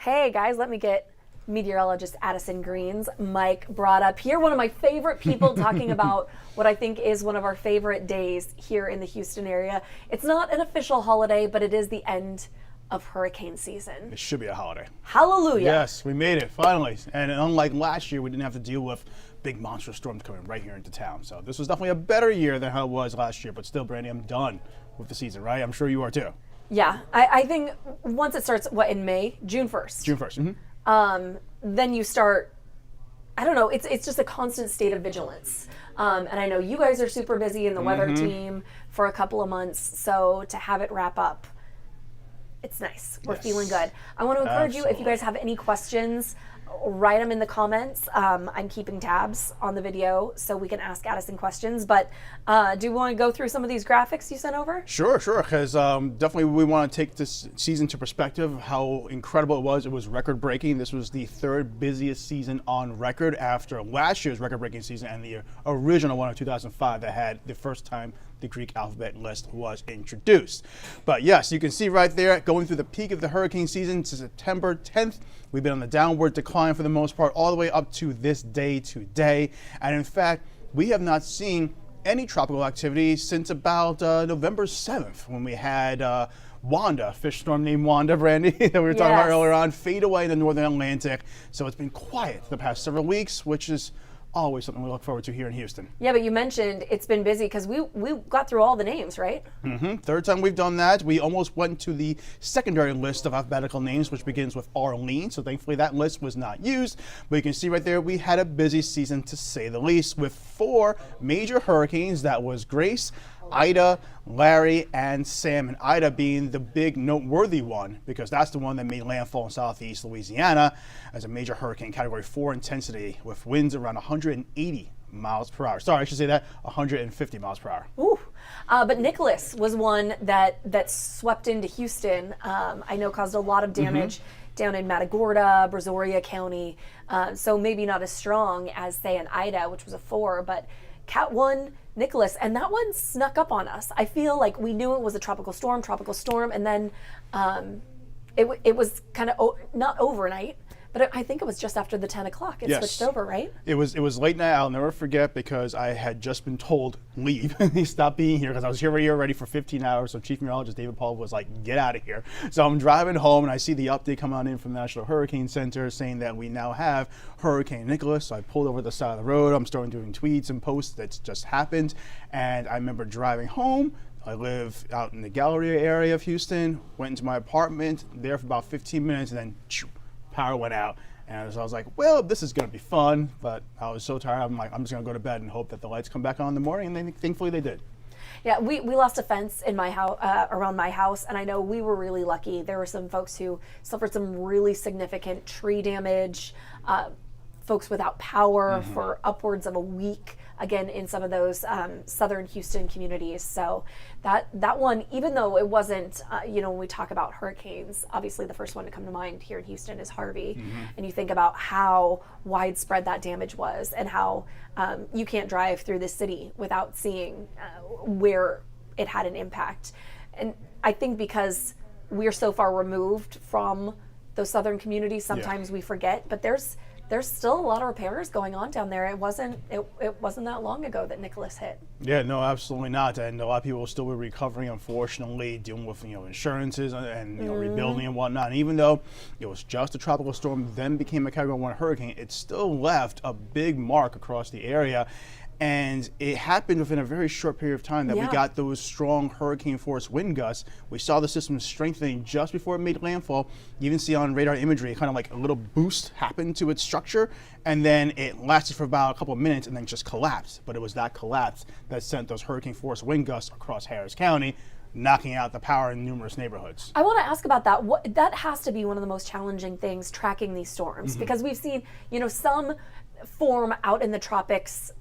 Hey guys, let me get Meteorologist Addison Green's mic brought up here. One of my favorite people talking about what I think is one of our favorite days here in the Houston area. It's not an official holiday, but it is the end of hurricane season. It should be a holiday. Hallelujah. Yes, we made it, finally. And unlike last year, we didn't have to deal with big monster storms coming right here into town. So this was definitely a better year than how it was last year. But still, Brandy, I'm done with the season, right? I'm sure you are too. Yeah, I think once it starts, in May? June 1st. June 1st. Mm-hmm. Then you start, I don't know, it's just a constant state of vigilance. And I know you guys are super busy in the weather team for a couple of months, so to have it wrap up, it's nice. We're feeling good. I want to encourage you, if you guys have any questions, write them in the comments. I'm keeping tabs on the video so we can ask Addison questions, but do you want to go through some of these graphics you sent over? Sure, because definitely we want to take this season to perspective, how incredible it was. It was record-breaking. This was the third busiest season on record after last year's record-breaking season and the original one of 2005 that had the first time the Greek alphabet list was introduced. But yes, you can see right there, going through the peak of the hurricane season to September 10th, we've been on the downward decline for the most part, all the way up to this day today. And in fact, we have not seen any tropical activity since about November 7th, when we had Wanda, fish storm named Wanda, Brandy, that we were talking about earlier on, fade away in the northern Atlantic. So it's been quiet the past several weeks, which is always something we look forward to here in Houston. Yeah, but you mentioned it's been busy because we got through all the names, right? Mm-hmm. Third time we've done that. We almost went to the secondary list of alphabetical names, which begins with Arlene. So thankfully that list was not used. But you can see right there, we had a busy season to say the least, with 4 major hurricanes. That was Grace, Ida, Larry, and Sam. And Ida being the big noteworthy one, because that's the one that made landfall in southeast Louisiana as a major hurricane, category 4 intensity, with winds around 180 miles per hour. Sorry, I should say that 150 miles per hour. Ooh. But Nicholas was one that swept into Houston. I know caused a lot of damage down in Matagorda, Brazoria County. So maybe not as strong as, say, an Ida, which was a 4, but Cat 1, Nicholas, and that one snuck up on us. I feel like we knew it was a tropical storm, and then it was kind of not overnight, but I think it was just after the 10 o'clock. It switched over, right? It was late night. I'll never forget, because I had just been told leave. Stop being here, because I was here already for 15 hours. So Chief Meteorologist David Paul was like, get out of here. So I'm driving home and I see the update come on in from the National Hurricane Center saying that we now have Hurricane Nicholas. So I pulled over the side of the road. I'm starting doing tweets and posts that's just happened. And I remember driving home. I live out in the Galleria area of Houston, went into my apartment there for about 15 minutes, and then power went out. And so I was like, well, this is going to be fun. But I was so tired, I'm like, I'm just going to go to bed and hope that the lights come back on in the morning. And then thankfully they did. Yeah, we lost a fence in my house, around my house, and I know we were really lucky. There were some folks who suffered some really significant tree damage, folks without power for upwards of a week, again, in some of those southern Houston communities. So that one, even though it wasn't, when we talk about hurricanes, obviously the first one to come to mind here in Houston is Harvey. And you think about how widespread that damage was, and how you can't drive through the city without seeing where it had an impact. And I think because we're so far removed from those southern communities, sometimes we forget, but there's still a lot of repairs going on down there. It wasn't that long ago that Nicholas hit. Yeah, no, absolutely not. And a lot of people still were recovering, unfortunately, dealing with insurances and rebuilding and whatnot. And even though it was just a tropical storm, then became a Category 1 hurricane, it still left a big mark across the area. And it happened within a very short period of time that we got those strong hurricane force wind gusts. We saw the system strengthening just before it made landfall. You even see on radar imagery, kind of like a little boost happened to its structure, and then it lasted for about a couple of minutes and then just collapsed. But it was that collapse that sent those hurricane force wind gusts across Harris County, knocking out the power in numerous neighborhoods. I want to ask about that. That has to be one of the most challenging things, tracking these storms, because we've seen, some form out in the tropics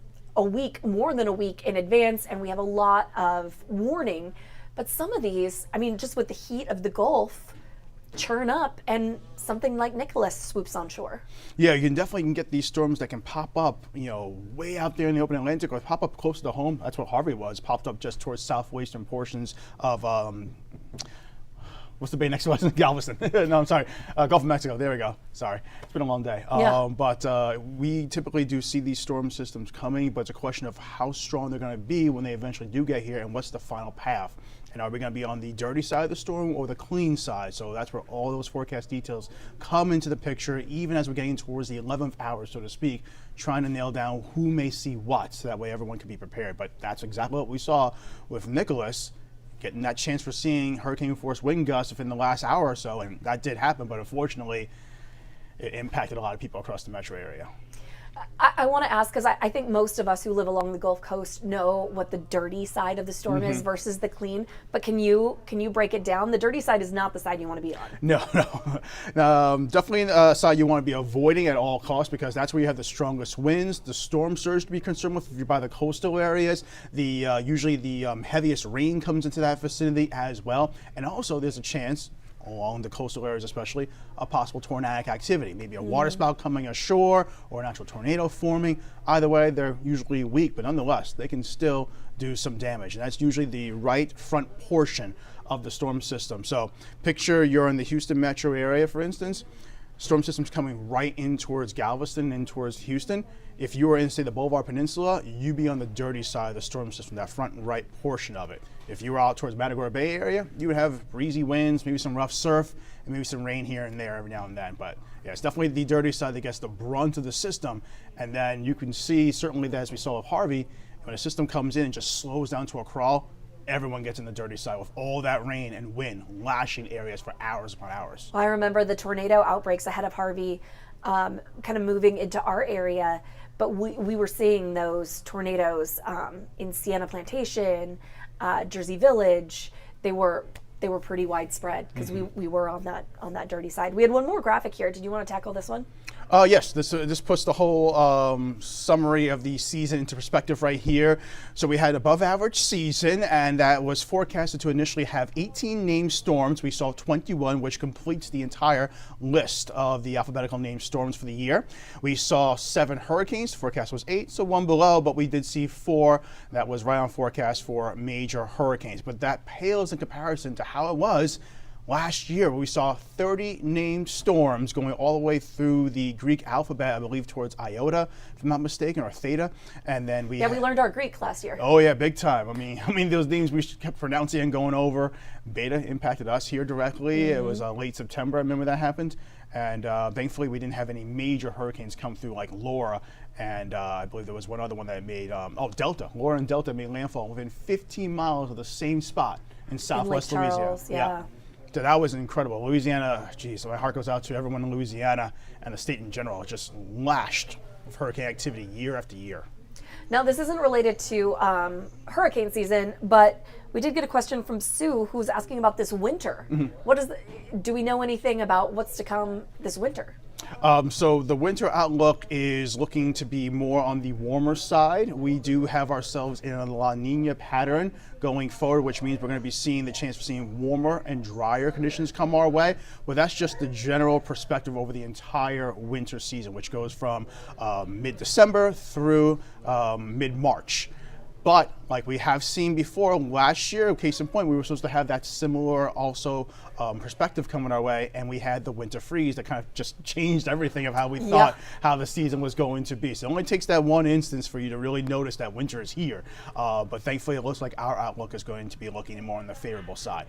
more than a week in advance, and we have a lot of warning. But some of these, just with the heat of the Gulf, churn up, and something like Nicholas swoops on shore. Yeah, you can definitely get these storms that can pop up, way out there in the open Atlantic, or pop up close to home. That's what Harvey was, popped up just towards southwestern portions of what's the bay next to us? Galveston. No, I'm sorry. Gulf of Mexico. There we go. Sorry. It's been a long day. Yeah. But we typically do see these storm systems coming, but it's a question of how strong they're going to be when they eventually do get here and what's the final path. And are we going to be on the dirty side of the storm or the clean side? So that's where all those forecast details come into the picture, even as we're getting towards the 11th hour, so to speak, trying to nail down who may see what, so that way everyone can be prepared. But that's exactly what we saw with Nicholas, getting that chance for seeing hurricane force wind gusts within the last hour or so, and that did happen, but unfortunately, it impacted a lot of people across the metro area. I want to ask, because I think most of us who live along the Gulf Coast know what the dirty side of the storm is versus the clean. But can you break it down? The dirty side is not the side you want to be on. No. Definitely a side you want to be avoiding at all costs, because that's where you have the strongest winds, the storm surge to be concerned with if you're by the coastal areas. Usually the heaviest rain comes into that vicinity as well. And also there's a chance, along the coastal areas especially, a possible tornadic activity, maybe a waterspout coming ashore or an actual tornado forming. Either way, they're usually weak, but nonetheless, they can still do some damage. And that's usually the right front portion of the storm system. So picture you're in the Houston metro area, for instance. Storm system's coming right in towards Galveston and towards Houston. If you were in, say, the Boulevard Peninsula, you'd be on the dirty side of the storm system, that front right portion of it. If you were out towards Matagorda Bay area, you would have breezy winds, maybe some rough surf, and maybe some rain here and there every now and then. But yeah, it's definitely the dirty side that gets the brunt of the system. And then you can see, certainly as we saw with Harvey, when a system comes in and just slows down to a crawl, everyone gets in the dirty side with all that rain and wind lashing areas for hours upon hours. I remember the tornado outbreaks ahead of Harvey kind of moving into our area, but we were seeing those tornadoes in Sienna Plantation, Jersey Village. They were pretty widespread because we were on that dirty side. We had one more graphic here. Did you want to tackle this one? Yes, this puts the whole summary of the season into perspective right here. So we had above average season, and that was forecasted to initially have 18 named storms. We saw 21, which completes the entire list of the alphabetical named storms for the year. We saw 7 hurricanes. The forecast was 8, so 1 below, but we did see 4 that was right on forecast for major hurricanes. But that pales in comparison to how it was last year, where we saw 30 named storms going all the way through the Greek alphabet, I believe towards iota, if I'm not mistaken, or theta. And then we learned our Greek last year. Oh yeah, big time. I mean those names we kept pronouncing and going over. Beta impacted us here directly. It was late September, I remember that happened. And thankfully we didn't have any major hurricanes come through like Laura. And I believe there was one other one that made, Delta. Laura and Delta made landfall within 15 miles of the same spot in southwest Lake Louisiana. Charles, yeah. So that was incredible. Louisiana, geez, my heart goes out to everyone in Louisiana and the state in general. It just lashed with hurricane activity year after year. Now, this isn't related to hurricane season, but we did get a question from Sue, who's asking about this winter. Do we know anything about what's to come this winter? So the winter outlook is looking to be more on the warmer side. We do have ourselves in a La Nina pattern going forward, which means we're going to be seeing the chance for seeing warmer and drier conditions come our way. But that's just the general perspective over the entire winter season, which goes from mid-December through mid-March. But like we have seen before last year, case in point, we were supposed to have that similar also perspective coming our way, and we had the winter freeze that kind of just changed everything of how we thought how the season was going to be. So it only takes that one instance for you to really notice that winter is here. But thankfully, it looks like our outlook is going to be looking more on the favorable side.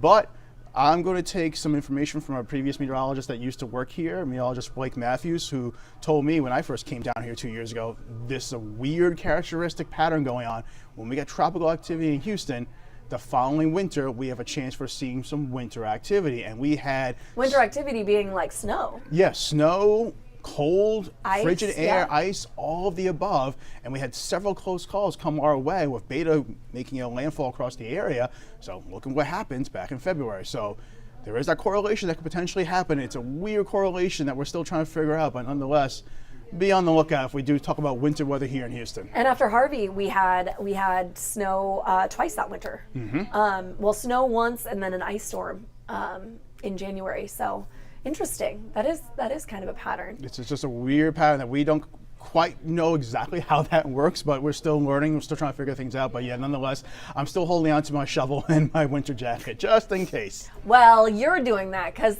But I'm going to take some information from a previous meteorologist that used to work here, meteorologist Blake Matthews, who told me when I first came down here 2 years ago, this is a weird characteristic pattern going on. When we get tropical activity in Houston, the following winter, we have a chance for seeing some winter activity. And we had winter activity being like snow. Yes, snow, cold, ice, frigid air, ice, all of the above. And we had several close calls come our way with Beta making a landfall across the area. So look at what happens back in February. So there is that correlation that could potentially happen. It's a weird correlation that we're still trying to figure out, but nonetheless, be on the lookout if we do talk about winter weather here in Houston. And after Harvey, we had snow twice that winter. Well, snow once and then an ice storm in January. So interesting. That is kind of a pattern. It's just a weird pattern that we don't quite know exactly how that works, but we're still learning. We're still trying to figure things out. But yeah, nonetheless, I'm still holding on to my shovel and my winter jacket just in case. Well, you're doing that because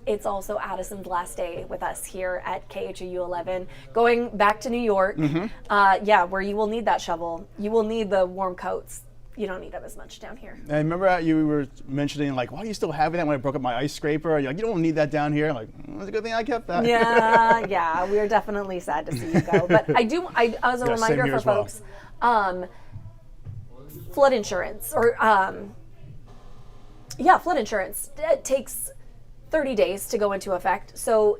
it's also Addison's last day with us here at KHOU 11, going back to New York. Where you will need that shovel. You will need the warm coats. You don't need them as much down here. I remember you were mentioning, like, why are you still having that when I broke up my ice scraper? You're like, you don't need that down here. I'm like, it's a good thing I kept that. Yeah, we are definitely sad to see you go. But as a reminder for folks, flood insurance, flood insurance, it takes 30 days to go into effect. So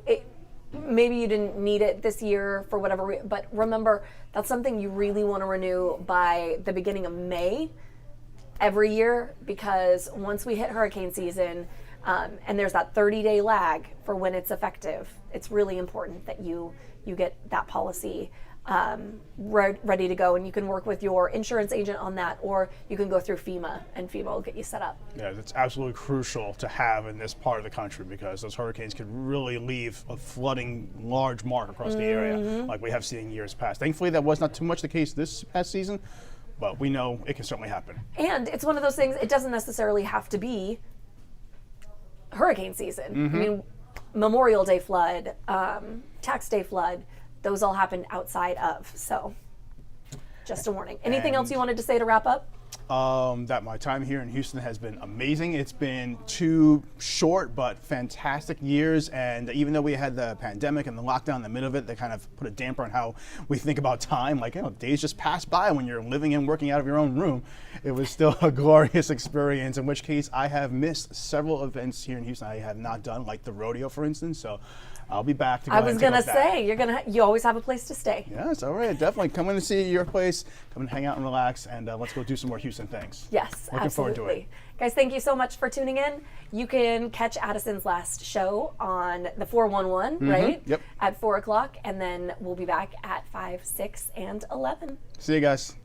maybe you didn't need it this year for whatever reason, but remember, that's something you really want to renew by the beginning of May every year, because once we hit hurricane season, and there's that 30-day lag for when it's effective, it's really important that you get that policy ready to go, and you can work with your insurance agent on that, or you can go through FEMA, and FEMA will get you set up. Yeah, it's absolutely crucial to have in this part of the country, because those hurricanes could really leave a flooding large mark across the area, like we have seen in years past. Thankfully, that was not too much the case this past season, but we know it can certainly happen. And it's one of those things, it doesn't necessarily have to be hurricane season. I mean, Memorial Day flood, Tax Day flood, those all happened outside of. So just a warning. Anything else you wanted to say to wrap up? That my time here in Houston has been amazing. It's been 2 short but fantastic years, and even though we had the pandemic and the lockdown in the middle of it, that kind of put a damper on how we think about time. Like, days just pass by when you're living and working out of your own room. It was still a glorious experience, in which case I have missed several events here in Houston I have not done, like the rodeo, for instance. So I'll be back to go. I was going to say, you always have a place to stay. Yes, all right, definitely. Come in and see your place. Come and hang out and relax, and let's go do some more Houston things. Yes, looking forward to it. Guys, thank you so much for tuning in. You can catch Addison's last show on the 411, right? Yep. At 4 o'clock, and then we'll be back at 5, 6, and 11. See you guys.